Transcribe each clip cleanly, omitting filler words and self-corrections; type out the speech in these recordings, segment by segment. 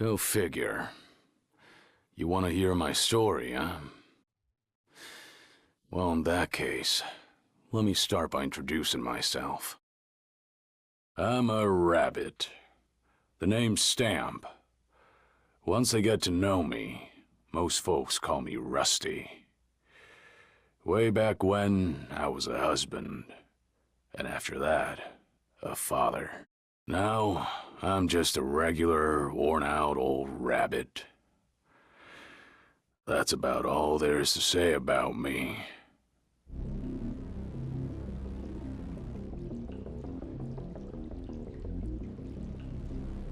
Go figure. You want to hear my story, huh? Well, in that case, let me start by introducing myself. I'm a rabbit. The name's Stamp. Once they get to know me, most folks call me Rusty. Way back when, I was a husband. And after that, a father. Now, I'm just a regular, worn-out old rabbit. That's about all there is to say about me.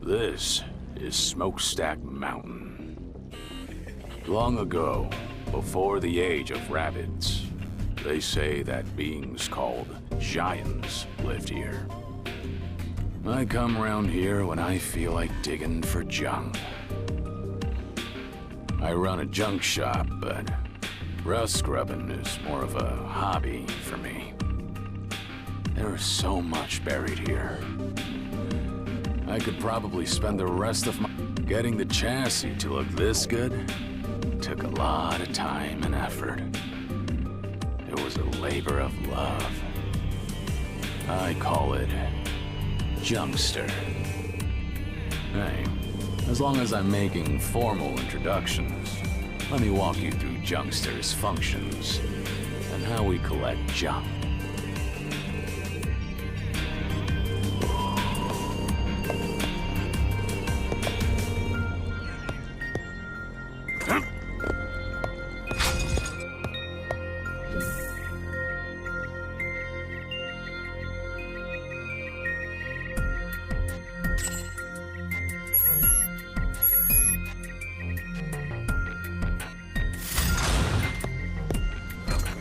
This is Smokestack Mountain. Long ago, before the age of rabbits, they say that beings called giants lived here. I come around here when I feel like digging for junk. I run a junk shop, but rust scrubbing is more of a hobby for me. There's so much buried here. I could probably spend the rest of my... Getting the chassis to look this good took a lot of time and effort. It was a labor of love. I call it Junkster. Hey, as long as I'm making formal introductions, let me walk you through Junkster's functions and how we collect junk.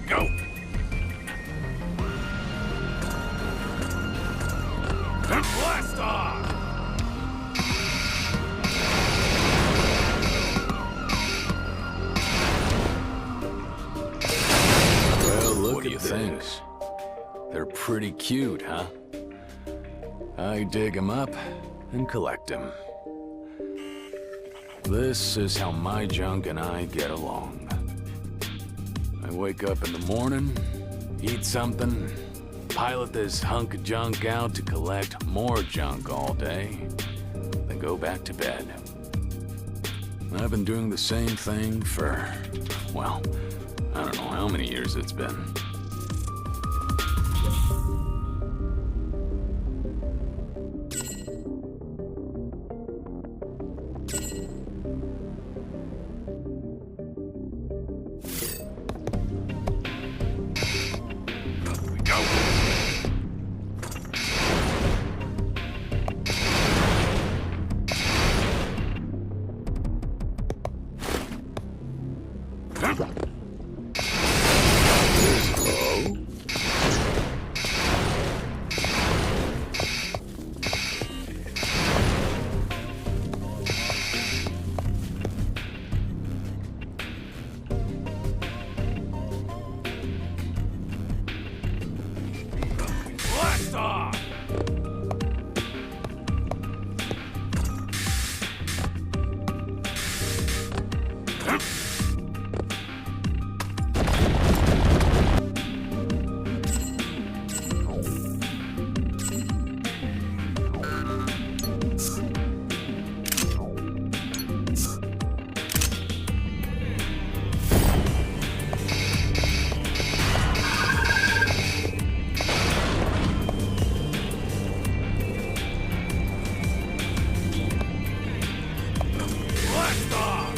Go! Blast off! Well, look at things. They're pretty cute, huh? I dig them up and collect them. This is how my junk and I get along. I wake up in the morning, eat something, pilot this hunk of junk out to collect more junk all day, then go back to bed. I've been doing the same thing for, well, I don't know how many years it's been. Blast off! Blast off!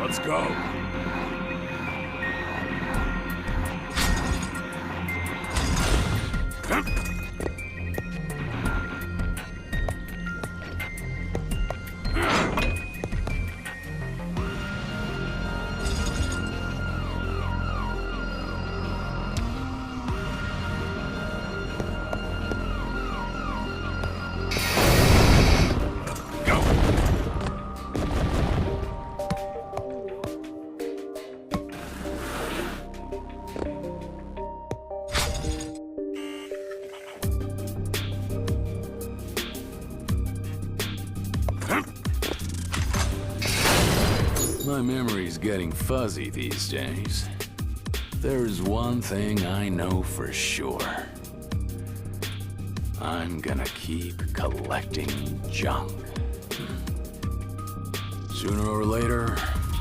Let's go. Go. My memory's getting fuzzy these days. There's one thing I know for sure. I'm gonna keep collecting junk. Sooner or later,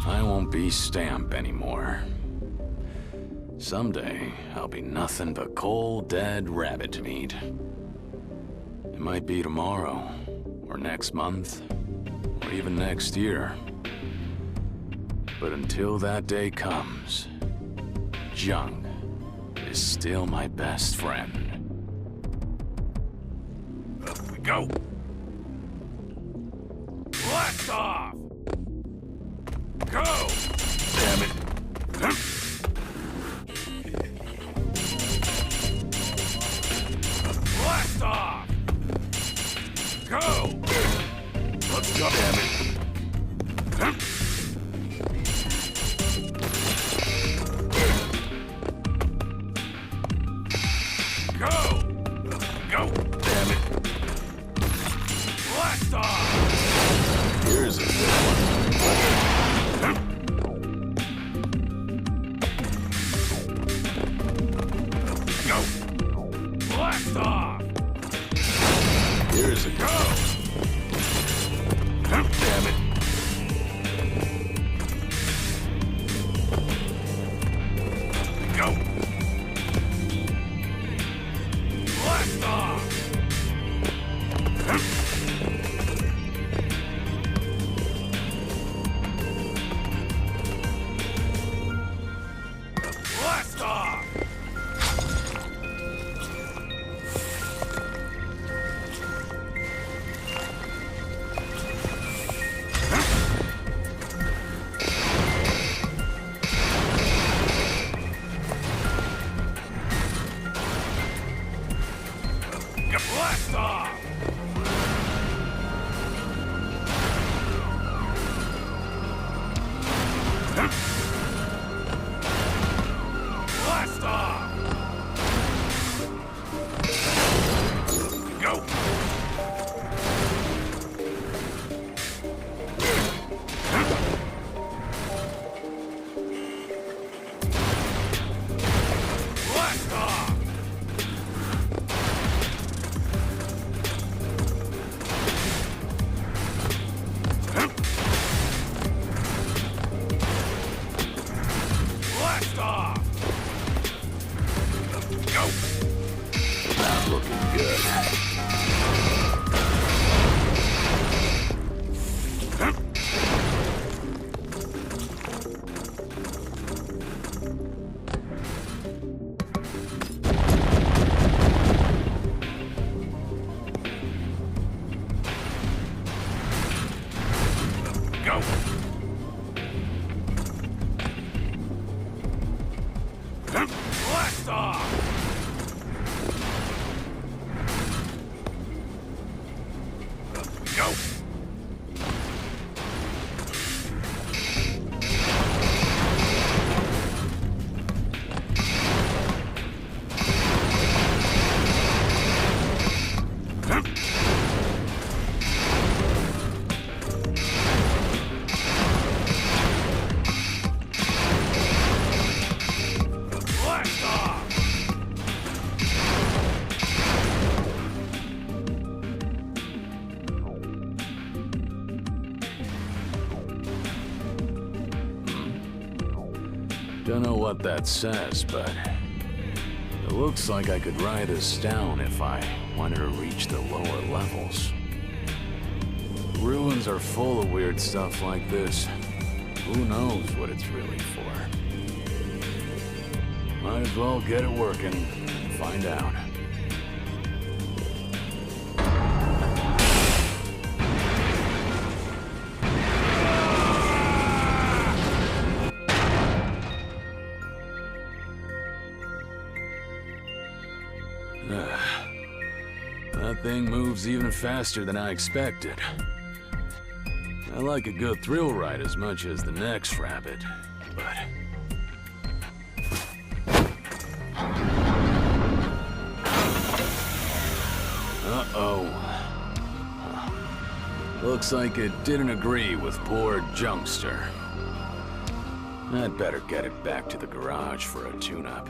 I won't be Stamp anymore. Someday, I'll be nothing but cold, dead rabbit meat. It might be tomorrow, or next month, or even next year. But until that day comes, junk is still my best friend. Up we go! Blast off! Go! Damn it. Blast off! Go! Let's go. Damn it. Go! Go! Damn it. Blast off! Here's a good one. Go! Blast off! Here's a Go! Damn it. Go! Blast off! Blast off! Blast off! Blast off! Go! Blast off! Blast off! Go! Not looking good. Go! Blast off! Go! Blast off! Don't know what that says, but it looks like I could write this down if I wanted to reach the lower levels. Ruins are full of weird stuff like this. Who knows what it's really for? Might as well get it working and find out. That thing moves even faster than I expected. I like a good thrill ride as much as the next rabbit, but... Uh-oh. Looks like it didn't agree with poor Junkster. I'd better get it back to the garage for a tune-up.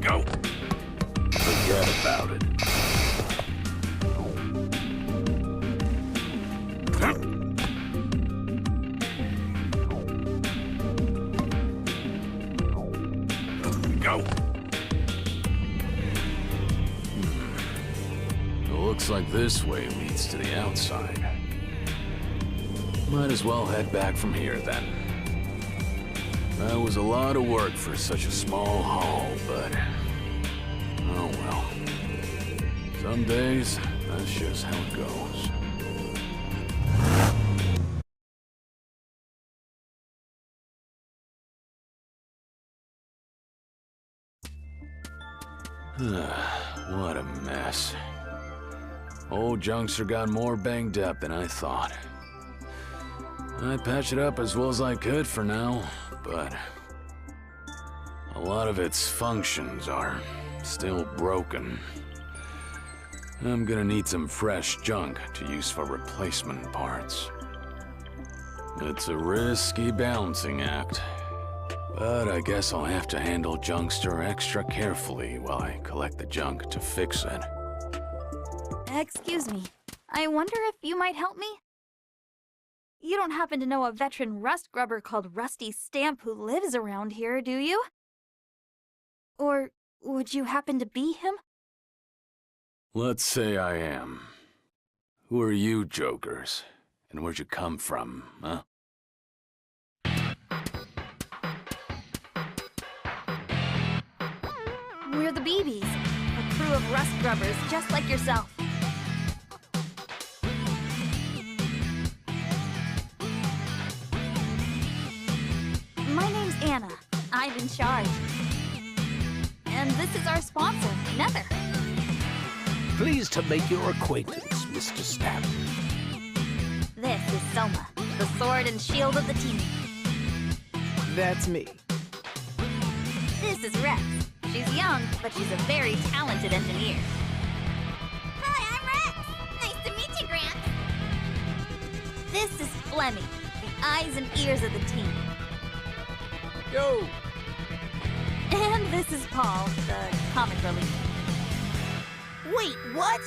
Go! Forget about it. Go! It looks like this way leads to the outside. Might as well head back from here then. That was a lot of work for such a small haul, but... oh well. Some days, that's just how it goes. What a mess. Old Junkster got more banged up than I thought. I patched it up as well as I could for now, but a lot of its functions are still broken. I'm gonna need some fresh junk to use for replacement parts. It's a risky balancing act, but I guess I'll have to handle Junkster extra carefully while I collect the junk to fix it. Excuse me. I wonder if you might help me? You don't happen to know a veteran rust grubber called Rusty Stamp who lives around here, do you? Or would you happen to be him? Let's say I am. Who are you, jokers? And where'd you come from, huh? We're the BBs, a crew of rust grubbers just like yourself. My name's Anna. I'm in charge. And this is our sponsor, Nether. Pleased to make your acquaintance, Mr. Stamp. This is Soma, the sword and shield of the team. That's me. This is Rex. She's young, but she's a very talented engineer. Hi, I'm Rex. Nice to meet you, Gramps. This is Flemmy, the eyes and ears of the team. Yo! And this is Paul, the comic relief. Wait, what?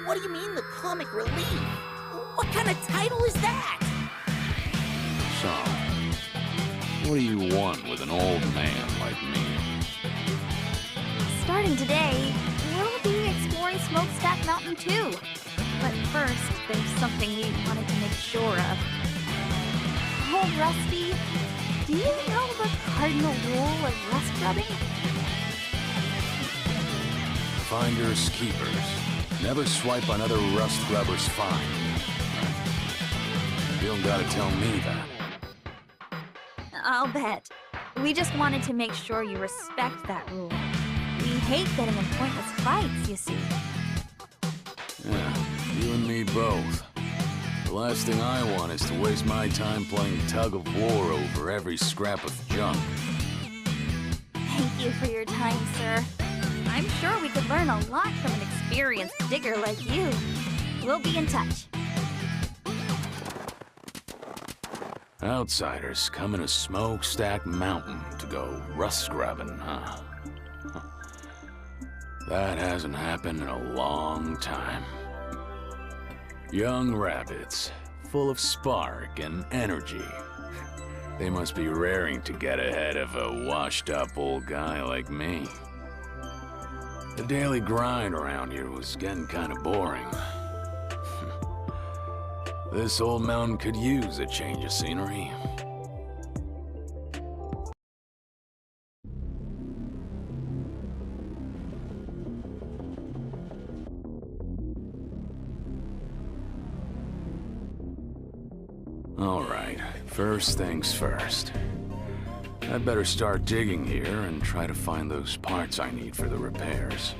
What do you mean, the comic relief? What kind of title is that? So, what do you want with an old man like me? Starting today, we'll be exploring Smokestack Mountain too. But first, there's something we wanted to make sure of. Oh, Rusty, do you know the cardinal rule of rust grubbing? Finders keepers. Never swipe on other rust grubbers' find. You don't gotta tell me that. I'll bet. We just wanted to make sure you respect that rule. We hate getting in pointless fights, you see. Yeah, you and me both. The last thing I want is to waste my time playing tug of war over every scrap of junk. Thank you for your time, sir. I'm sure we could learn a lot from an experienced digger like you. We'll be in touch. Outsiders coming to Smokestack Mountain to go rust scrubbing, huh? That hasn't happened in a long time. Young rabbits, full of spark and energy. They must be raring to get ahead of a washed-up old guy like me. The daily grind around here was getting kind of boring. This old mountain could use a change of scenery. right, first things first. I'd better start digging here and try to find those parts I need for the repairs.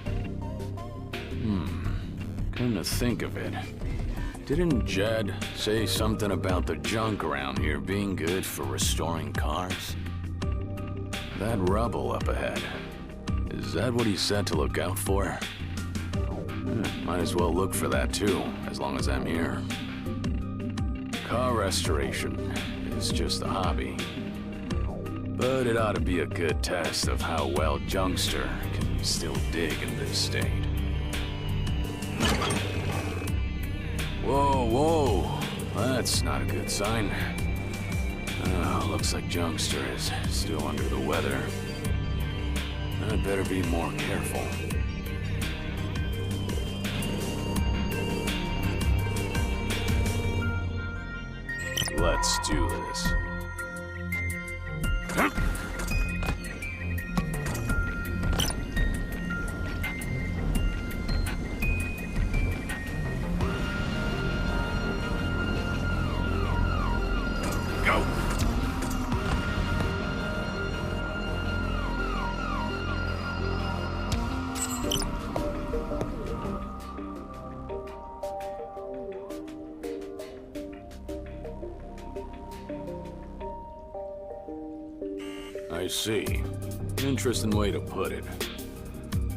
Come to think of it, didn't Jed say something about the junk around here being good for restoring cars? That rubble up ahead, is that what he said to look out for? Might as well look for that too, as long as I'm here. Car restoration is just a hobby, but it ought to be a good test of how well Junkster can still dig in this state. Whoa, whoa, that's not a good sign. Looks like Junkster is still under the weather. I'd better be more careful. Let's do this. Go! I see. Interesting way to put it.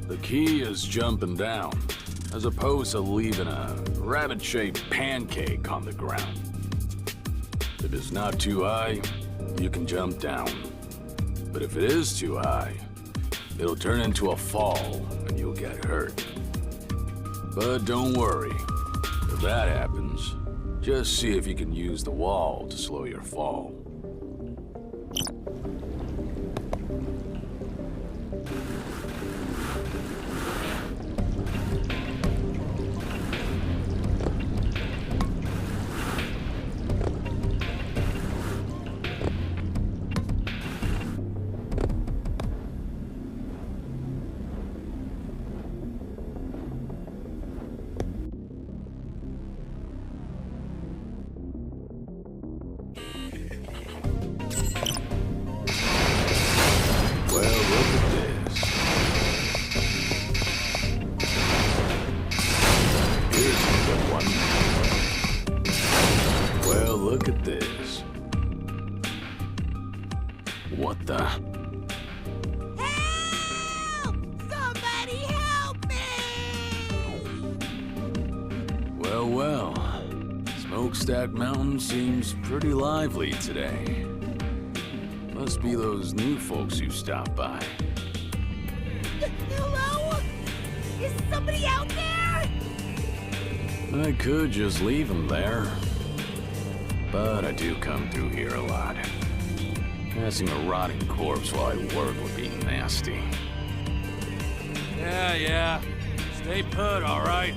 The key is jumping down, as opposed to leaving a rabbit-shaped pancake on the ground. If it's not too high, you can jump down. But if it is too high, it'll turn into a fall and you'll get hurt. But don't worry. If that happens, just see if you can use the wall to slow your fall. Look at this. What the? Help! Somebody help me! Well, well. Smokestack Mountain seems pretty lively today. Must be those new folks who stopped by. Hello? Is somebody out there? I could just leave them there. But I do come through here a lot. Passing a rotting corpse while I work would be nasty. Yeah. Stay put, all right?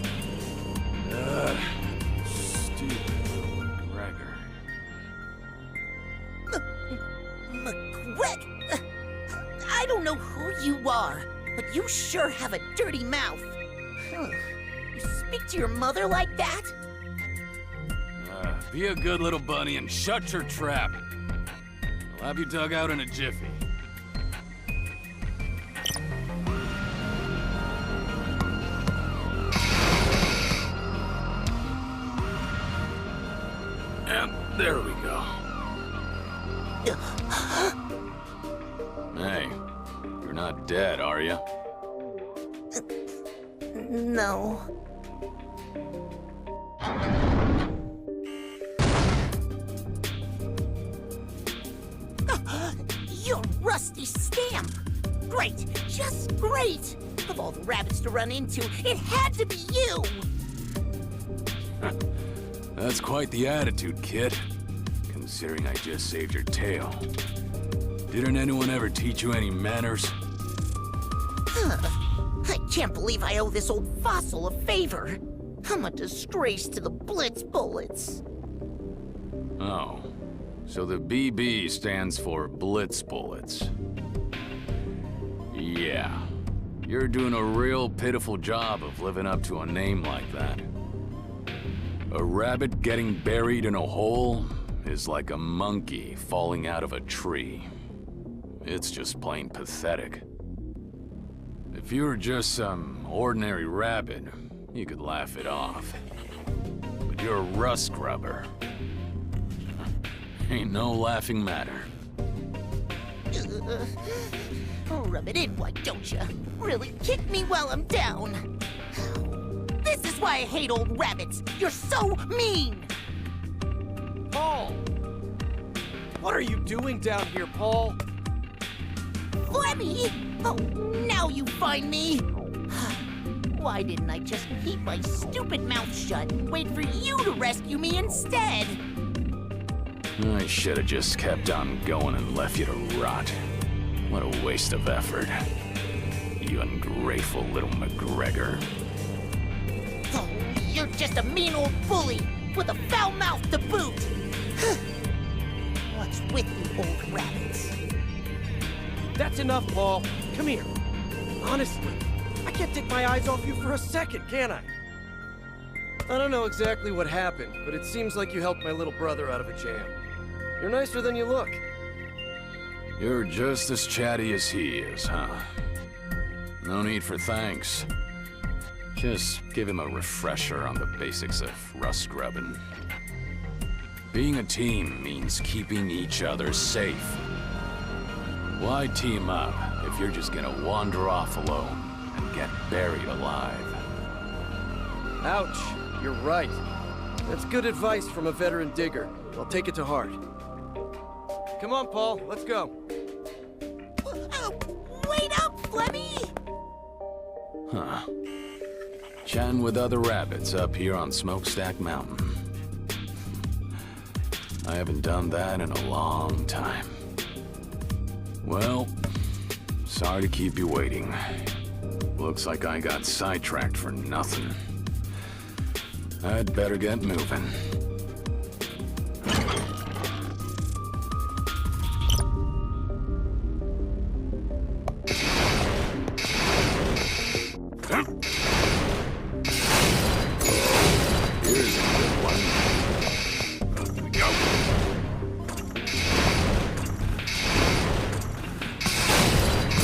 Stupid McGregor. McGreg? I don't know who you are, but you sure have a dirty mouth. Huh. You speak to your mother like that? Be a good little bunny and shut your trap. I'll have you dug out in a jiffy. And there we go. Hey, you're not dead, are you? No. You're Rusty Stamp! Great! Just great! Of all the rabbits to run into, it had to be you! That's quite the attitude, kid. Considering I just saved your tail. Didn't anyone ever teach you any manners? I can't believe I owe this old fossil a favor. I'm a disgrace to the Blitz Bullets. Oh. So the BB stands for Blitz Bullets. Yeah. You're doing a real pitiful job of living up to a name like that. A rabbit getting buried in a hole, is like a monkey falling out of a tree. It's just plain pathetic. If you were just some ordinary rabbit, you could laugh it off. But you're a rust grubber. Ain't no laughing matter. Rub it in, why don't you? Really kick me while I'm down. This is why I hate old rabbits. You're so mean. Paul! What are you doing down here, Paul? Flemmy! Oh, now you find me. Why didn't I just keep my stupid mouth shut and wait for you to rescue me instead? I should have just kept on going and left you to rot. What a waste of effort. You ungrateful little McGregor. Oh, you're just a mean old bully with a foul mouth to boot. What's with you old rabbits? That's enough, Paul. Come here. Honestly, I can't take my eyes off you for a second, can I? I don't know exactly what happened, but it seems like you helped my little brother out of a jam. You're nicer than you look. You're just as chatty as he is, huh? No need for thanks. Just give him a refresher on the basics of rust grubbing. Being a team means keeping each other safe. Why team up if you're just gonna wander off alone and get buried alive? Ouch, you're right. That's good advice from a veteran digger. I'll take it to heart. Come on, Paul, let's go. Wait up, Flemmy! Huh. Chatting with other rabbits up here on Smokestack Mountain. I haven't done that in a long time. Well, sorry to keep you waiting. Looks like I got sidetracked for nothing. I'd better get moving. Here's a good one. Up we go.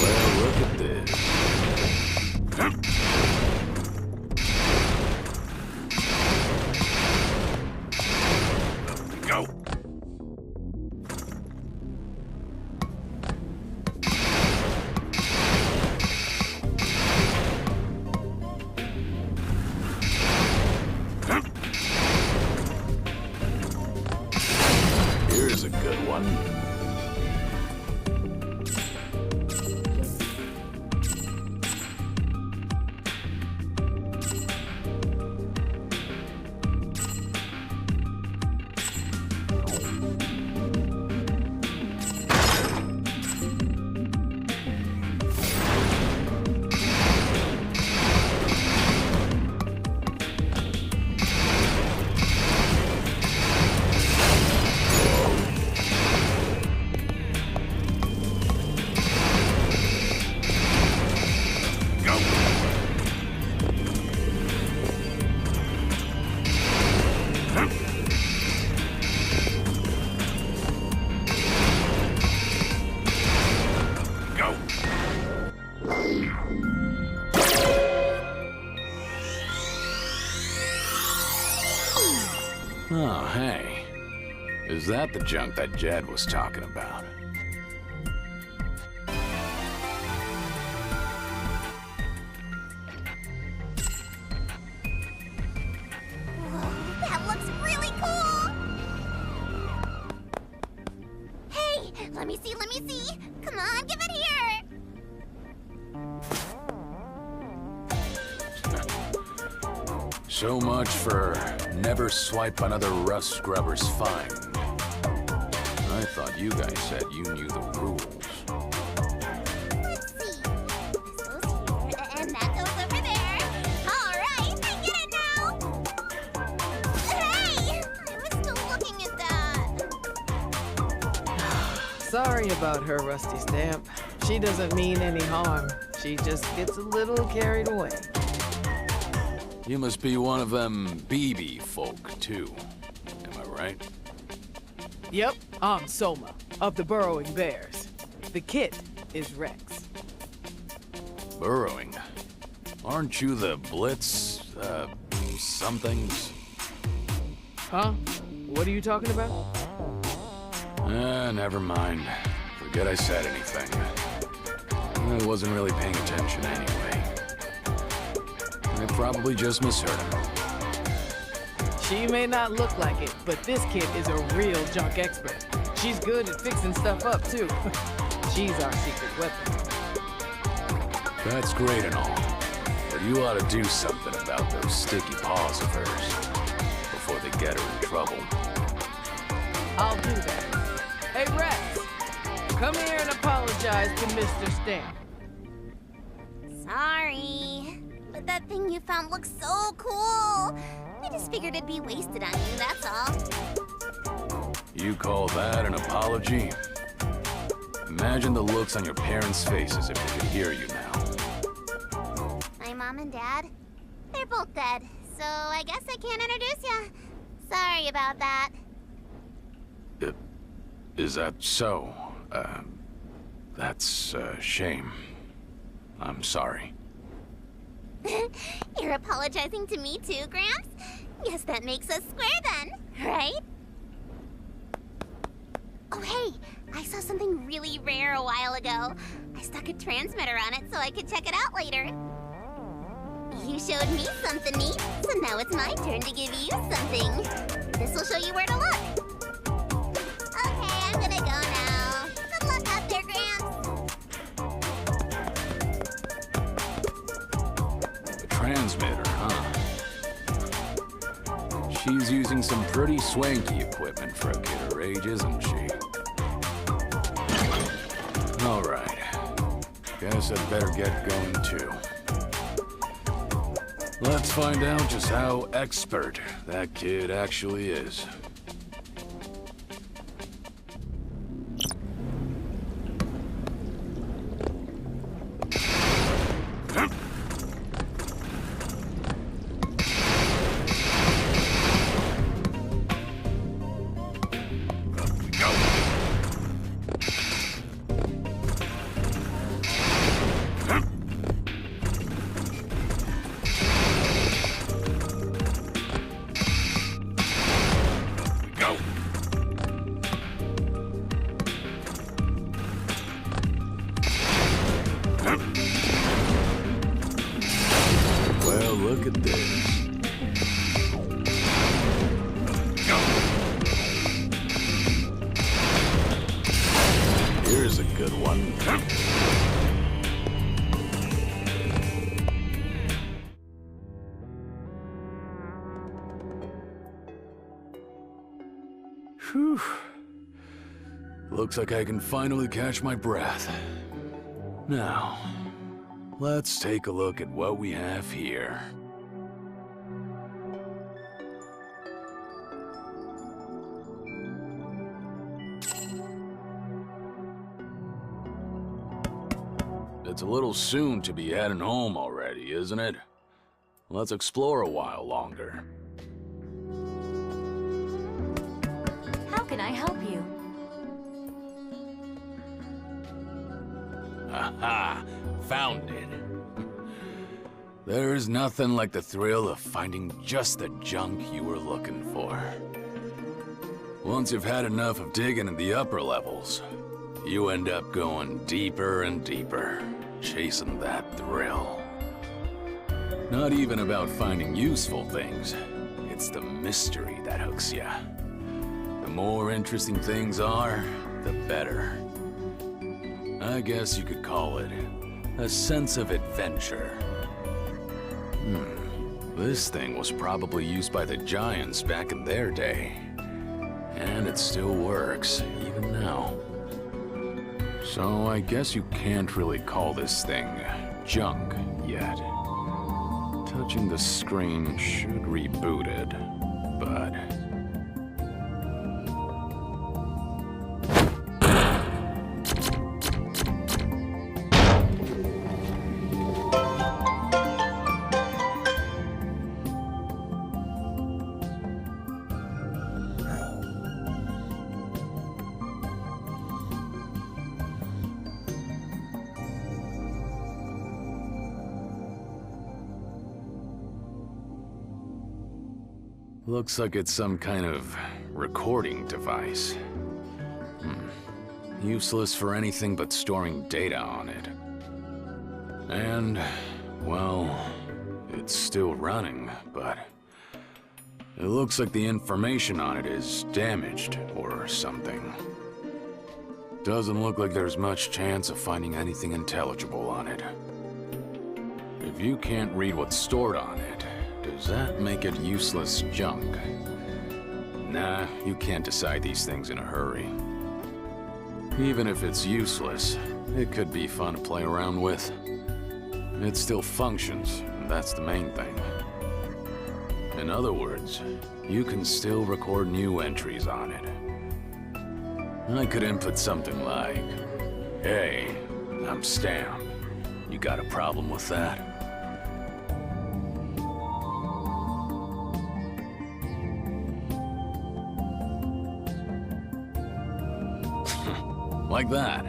Well, look at this. Up we go. Here's a good one. Oh, hey. Is that the junk that Jed was talking about? Whoa, that looks really cool! Hey, let me see, let me see! Come on, give it here! So much for never swipe another rust scrubber's find. I thought you guys said you knew the rules. Let's see. This goes here, and that goes over there. All right, I get it now! Hey! I was still looking at that. Sorry about her, Rusty Stamp. She doesn't mean any harm. She just gets a little carried away. You must be one of them BB folk, too. Am I right? Yep, I'm Soma, of the Burrowing Bears. The kid is Rex. Burrowing? Aren't you the Blitz, somethings? Huh? What are you talking about? Never mind. Forget I said anything. I wasn't really paying attention anyway. I probably just misheard him. She may not look like it, but this kid is a real junk expert. She's good at fixing stuff up, too. She's our secret weapon. That's great and all, but you ought to do something about those sticky paws of hers before they get her in trouble. I'll do that. Hey, Rex, come here and apologize to Mr. Stamp. Sorry. But that thing you found looks so cool. I just figured it'd be wasted on you, that's all. You call that an apology? Imagine the looks on your parents' faces if they could hear you now. My mom and dad, they're both dead, so I guess I can't introduce you. Sorry about that. Is that so? That's a shame. I'm sorry. You're apologizing to me too, Gramps? Guess that makes us square then, right? Oh, hey, I saw something really rare a while ago. I stuck a transmitter on it so I could check it out later. You showed me something neat, so now it's my turn to give you something. This will show you where to look. Okay, I'm gonna go now. Good luck out there, Gramps. A transmitter, huh? She's using some pretty swanky equipment for a kid her age, isn't she? All right. Guess I'd better get going too. Let's find out just how expert that kid actually is. Well, look at this. Here's a good one. Whew. Looks like I can finally catch my breath. Now, let's take a look at what we have here. It's a little soon to be heading home already, isn't it? Let's explore a while longer. How can I help you? Aha! Found it. There's nothing like the thrill of finding just the junk you were looking for. Once you've had enough of digging in the upper levels, you end up going deeper and deeper, chasing that thrill. Not even about finding useful things, it's the mystery that hooks ya. The more interesting things are, the better. I guess you could call it a sense of adventure. This thing was probably used by the Giants back in their day. And it still works, even now. So I guess you can't really call this thing junk yet. Touching the screen should reboot it, but... Looks like it's some kind of recording device. Useless for anything but storing data on it. And, well, it's still running, but it looks like the information on it is damaged or something. Doesn't look like there's much chance of finding anything intelligible on it. If you can't read what's stored on it, does that make it useless junk? Nah, you can't decide these things in a hurry. Even if it's useless, it could be fun to play around with. It still functions, and that's the main thing. In other words, you can still record new entries on it. I could input something like, "Hey, I'm Stam. You got a problem with that?" Like that.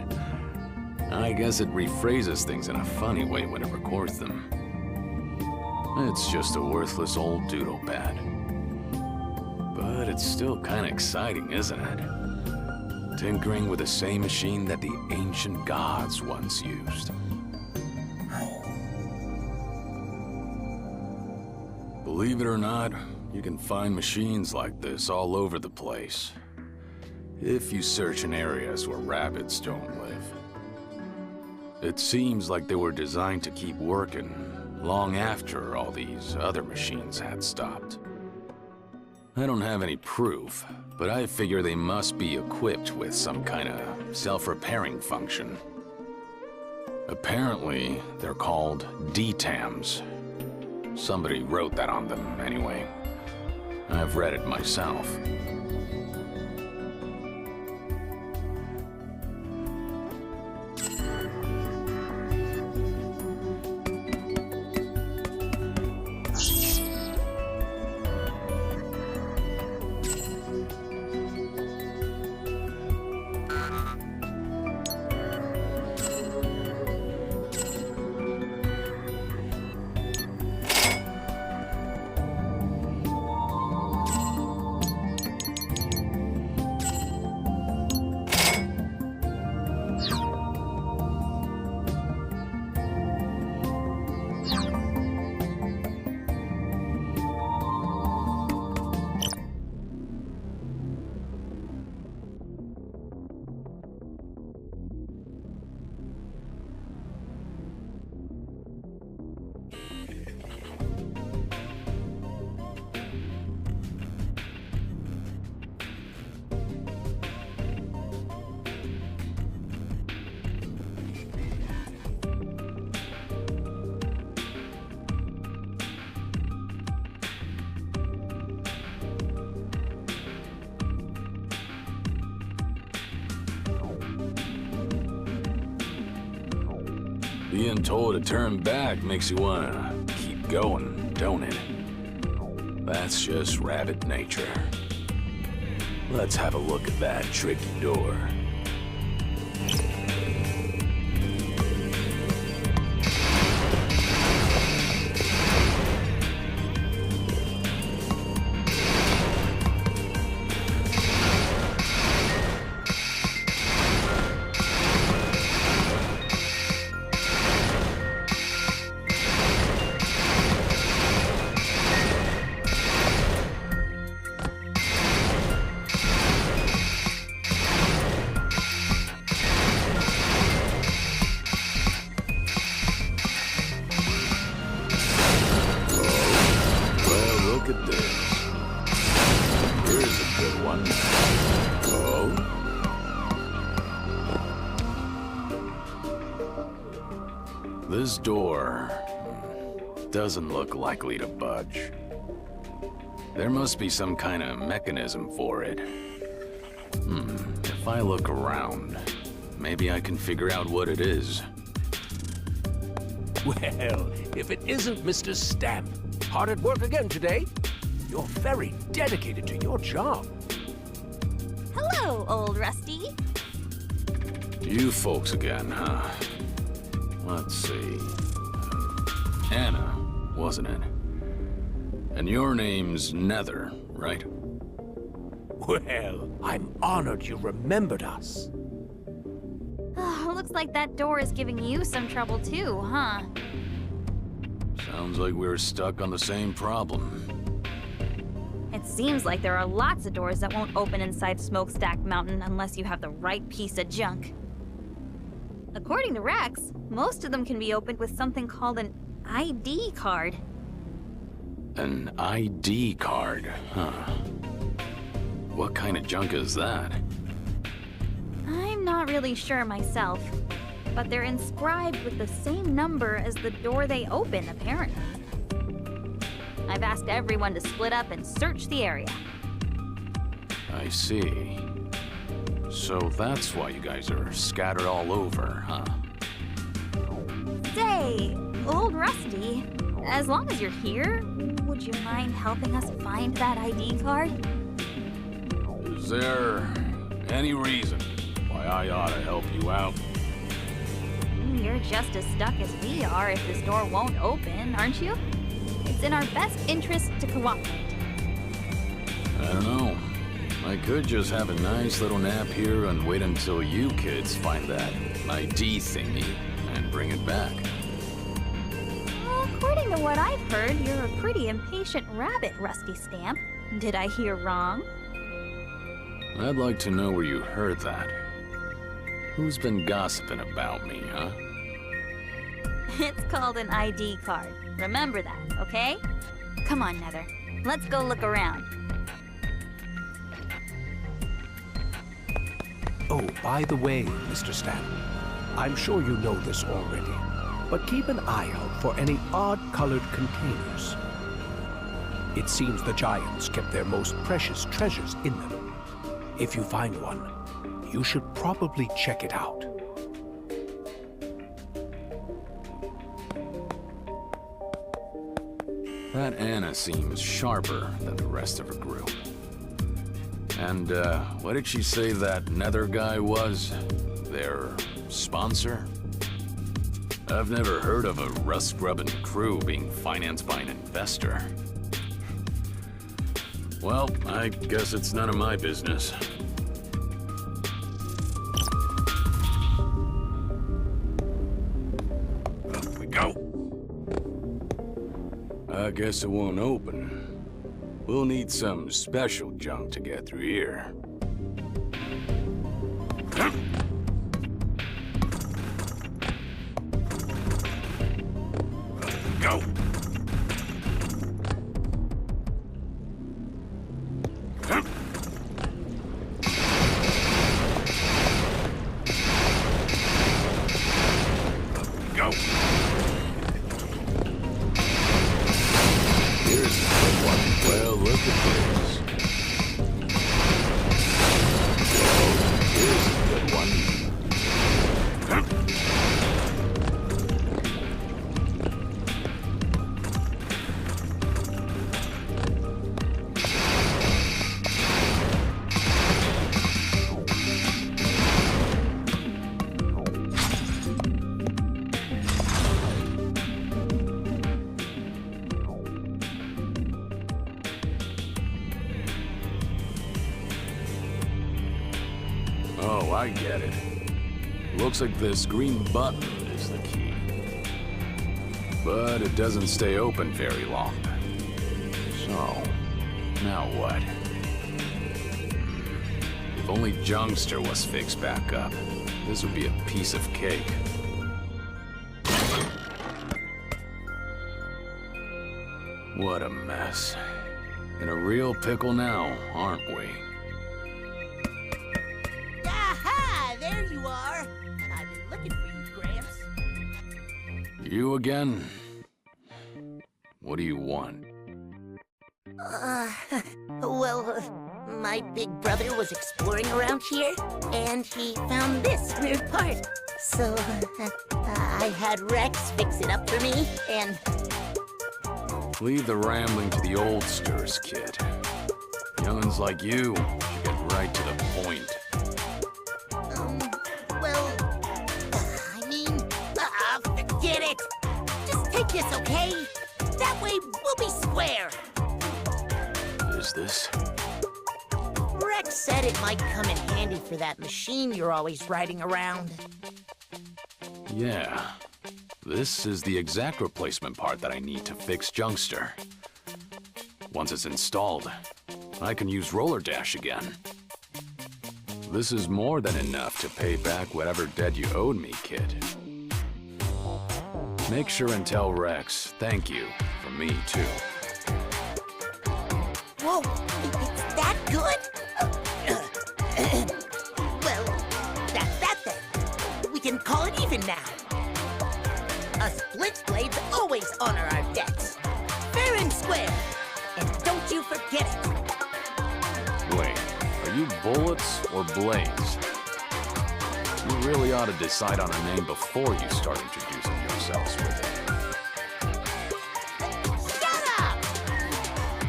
I guess it rephrases things in a funny way when it records them. It's just a worthless old doodle pad. But it's still kind of exciting, isn't it? Tinkering with the same machine that the ancient gods once used. Believe it or not, you can find machines like this all over the place. If you search in areas where rabbits don't live. It seems like they were designed to keep working long after all these other machines had stopped. I don't have any proof, but I figure they must be equipped with some kind of self-repairing function. Apparently, they're called DTAMs. Somebody wrote that on them anyway. I've read it myself. Being told to turn back makes you wanna keep going, don't it? That's just rabbit nature. Let's have a look at that tricky door. Look at this. Here's a good one. Oh? This door doesn't look likely to budge. There must be some kind of mechanism for it. If I look around, maybe I can figure out what it is. Well, if it isn't Mr. Stamp, hard at work again today. You're very dedicated to your job. Hello, old Rusty. You folks again, huh? Let's see. Anna, wasn't it? And your name's Nether, right? Well, I'm honored you remembered us. Looks like that door is giving you some trouble too, huh? Sounds like we're stuck on the same problem. It seems like there are lots of doors that won't open inside Smokestack Mountain unless you have the right piece of junk. According to Rex, most of them can be opened with something called an ID card. An ID card, huh? What kind of junk is that? I'm not really sure myself, but they're inscribed with the same number as the door they open, apparently. I've asked everyone to split up and search the area. I see. So that's why you guys are scattered all over, huh? Say, old Rusty, as long as you're here, would you mind helping us find that ID card? Is there any reason why I ought to help you out? You're just as stuck as we are if this door won't open, aren't you? It's in our best interest to cooperate. I don't know. I could just have a nice little nap here and wait until you kids find that ID thingy and bring it back. Well, according to what I've heard, you're a pretty impatient rabbit, Rusty Stamp. Did I hear wrong? I'd like to know where you heard that. Who's been gossiping about me, huh? It's called an ID card. Remember that, okay? Come on, Nether. Let's go look around. Oh, by the way, Mr. Stamp, I'm sure you know this already, but keep an eye out for any odd-colored containers. It seems the Giants kept their most precious treasures in them. If you find one, you should probably check it out. That Anna seems sharper than the rest of her group. And, what did she say that Nether guy was? Their sponsor? I've never heard of a rust-grubbing crew being financed by an investor. Well, I guess it's none of my business. Up we go. I guess it won't open. We'll need some special junk to get through here. Go. Go. Here's the one. Well, look at this. Here's a good one. Oh, I get it. Looks like this green button is the key. But it doesn't stay open very long. So, now what? If only Junkster was fixed back up, this would be a piece of cake. What a mess. In a real pickle now, aren't we? Aha! There you are. I've been looking for you, Gramps. You again? What do you want? My big brother was exploring around here, and he found this weird part. So, I had Rex fix it up for me, and... Leave the rambling to the oldsters, kid. Young'uns like you should get right to the point. Forget it! Just take this, okay? That way, we'll be square. Is is this? Rex said it might come in handy for that machine you're always riding around. Yeah. This is the exact replacement part that I need to fix Junkster. Once it's installed, I can use Roller Dash again. This is more than enough to pay back whatever debt you owed me, kid. Make sure and tell Rex thank you from me, too. Whoa, it's that good? Well, that's that then. We can call it even now. Us Blitzblades always honor our debts. Fair and square. And don't you forget it. Wait, are you Bullets or Blades? You really ought to decide on a name before you start introducing yourselves with it. Shut up!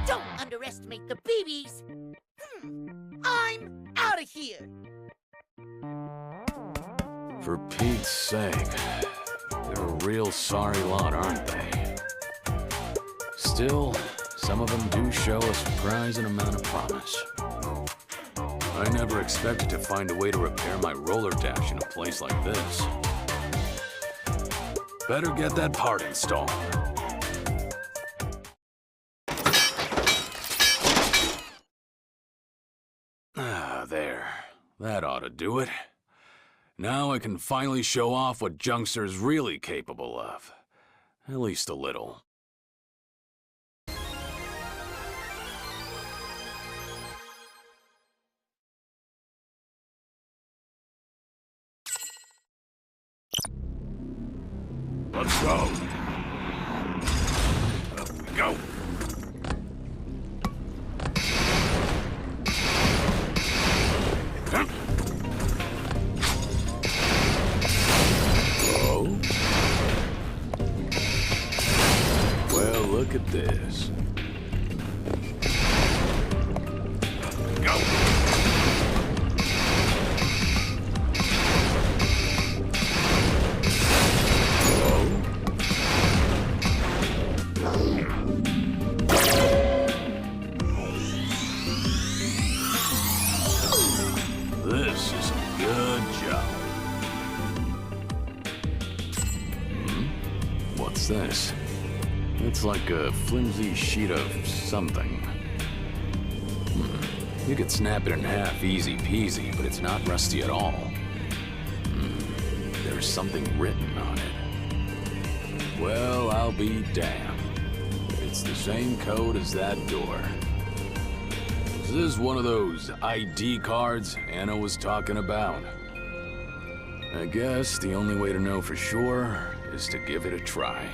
Don't underestimate the BBs. I'm out of here. For Pete's sake, they're a real sorry lot, aren't they? Still, some of them do show a surprising amount of promise. I never expected to find a way to repair my Roller Dash in a place like this. Better get that part installed. Ah, there. That ought to do it. Now I can finally show off what Junkster's really capable of. At least a little. Let's go. Up we go. Oh. Well, look at this. Go. This is a good job. What's this? It's like a flimsy sheet of something. You could snap it in half easy peasy, but it's not rusty at all. There's something written on it. Well, I'll be damned. It's the same code as that door. Is this one of those ID cards Anna was talking about? I guess the only way to know for sure is to give it a try.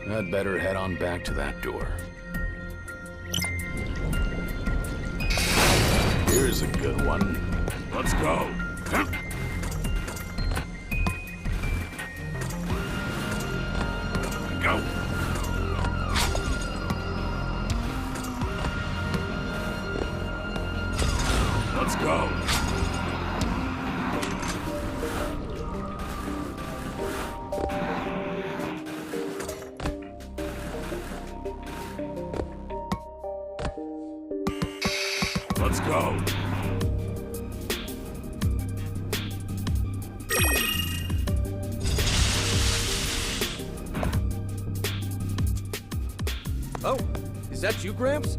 I'd better head on back to that door. Here's a good one. Let's go. Go. Let's go. Let's go. Oh, is that you, Gramps?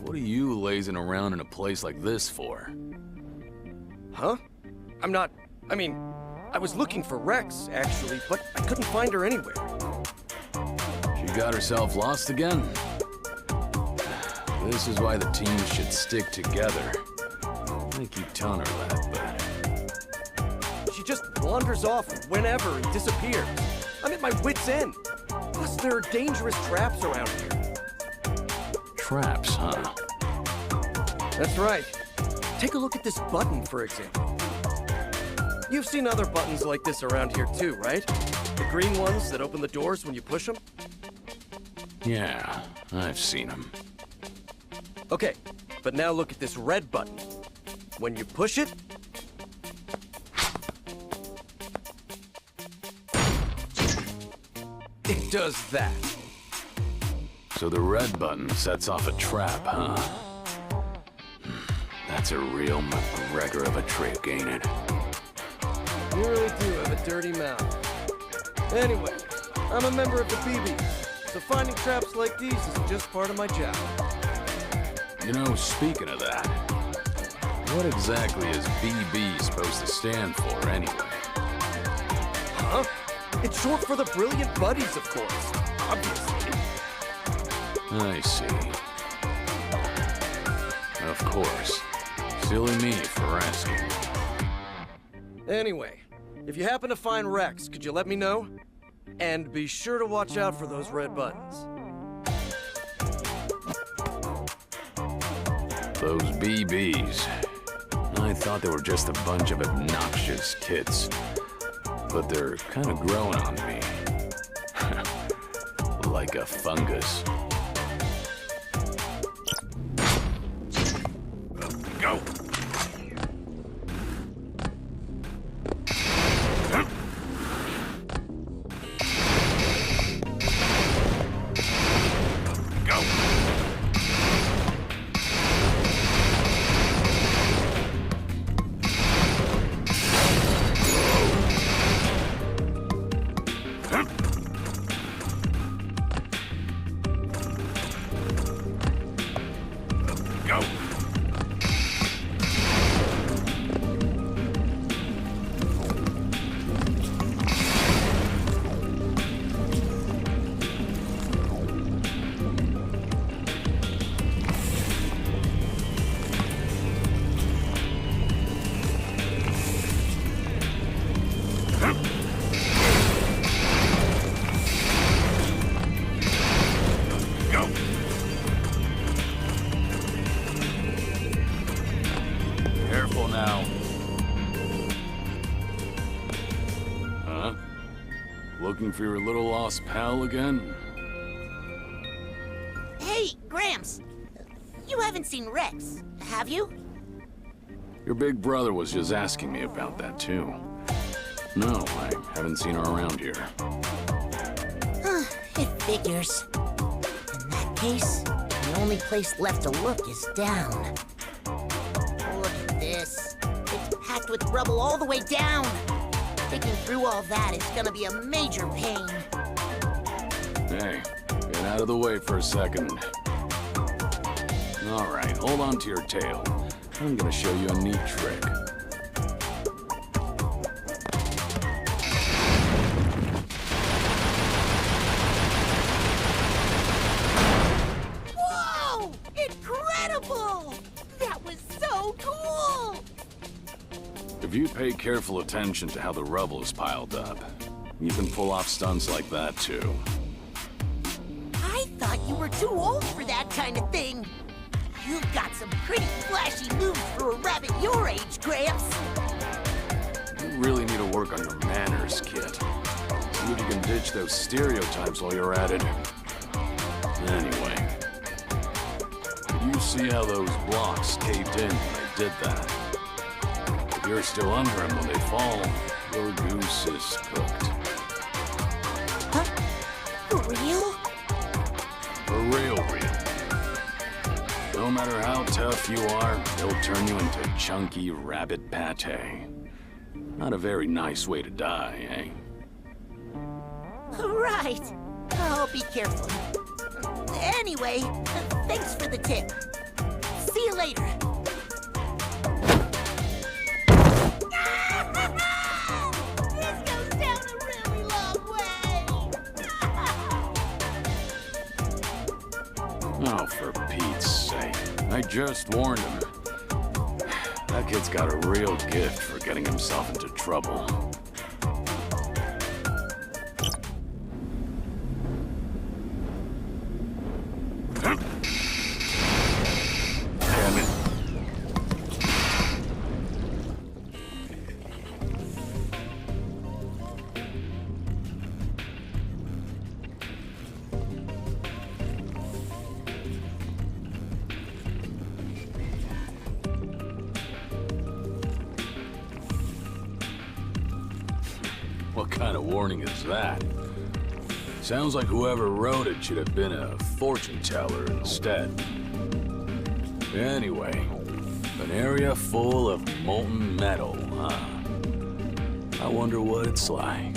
What are you lazing around in a place like this for? Huh? I was looking for Rex, actually, but I couldn't find her anywhere. She got herself lost again? This is why the team should stick together. I keep telling her that, but... She just wanders off whenever and disappears. I'm at my wit's end. Plus, there are dangerous traps around here. Traps, huh? That's right. Take a look at this button, for example. You've seen other buttons like this around here too, right? The green ones that open the doors when you push them? Yeah, I've seen them. Okay, but now look at this red button. When you push it... it does that. So the red button sets off a trap, huh? That's a real McGregor of a trick, ain't it? You really do have a dirty mouth. Anyway, I'm a member of the BBs, so finding traps like these is just part of my job. You know, speaking of that, what exactly is BB supposed to stand for, anyway? Huh? It's short for the Brilliant Buddies, of course. Obviously. I see. Of course. Silly me for asking. Anyway, if you happen to find Rex, could you let me know? And be sure to watch out for those red buttons. Those BBs. I thought they were just a bunch of obnoxious kids. But they're kind of growing on me. Like a fungus. Go! Careful now. Huh? Looking for your little lost pal again? Hey, Gramps. You haven't seen Rex, have you? Your big brother was just asking me about that, too. No, I haven't seen her around here. It figures. In that case, the only place left to look is down. Look at this. It's packed with rubble all the way down. Digging through all that is gonna be a major pain. Hey, get out of the way for a second. All right, hold on to your tail. I'm gonna show you a neat trick. Whoa! Incredible! That was so cool! If you pay careful attention to how the rubble is piled up, you can pull off stunts like that, too. I thought you were too old for that kind of thing. You've got some pretty flashy moves for a rabbit your age, Gramps. You really need to work on your manners, kid. See if you can ditch those stereotypes while you're at it. Anyway, did you see how those blocks caved in when they did that? If you're still under them when they fall, your goose is cooked. Huh? For real? For real. No matter how tough you are, they'll turn you into chunky rabbit pate. Not a very nice way to die, eh? Right. I'll be careful. Anyway, thanks for the tip. See you later. This goes down a really long way. Oh, for Pete's sake. I just warned him. That kid's got a real gift for getting himself into trouble. Damn it. What kind of warning is that? Sounds like whoever wrote it should have been a fortune teller instead. Anyway, an area full of molten metal, huh? I wonder what it's like.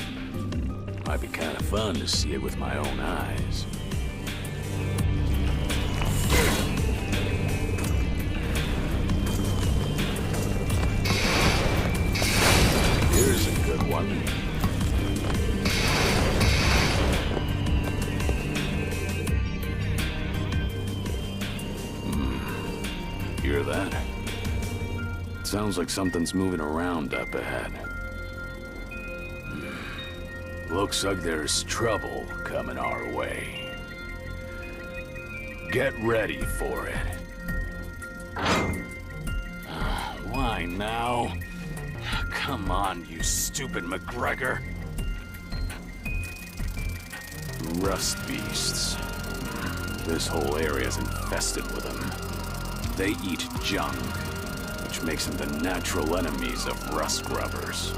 Might be kind of fun to see it with my own eyes. Here's a good one. Hear that? It sounds like something's moving around up ahead. Looks like there's trouble coming our way. Get ready for it. Why now? Come on, you stupid McGregor. Rust beasts. This whole area's infested with them. They eat junk, which makes them the natural enemies of rust grubbers.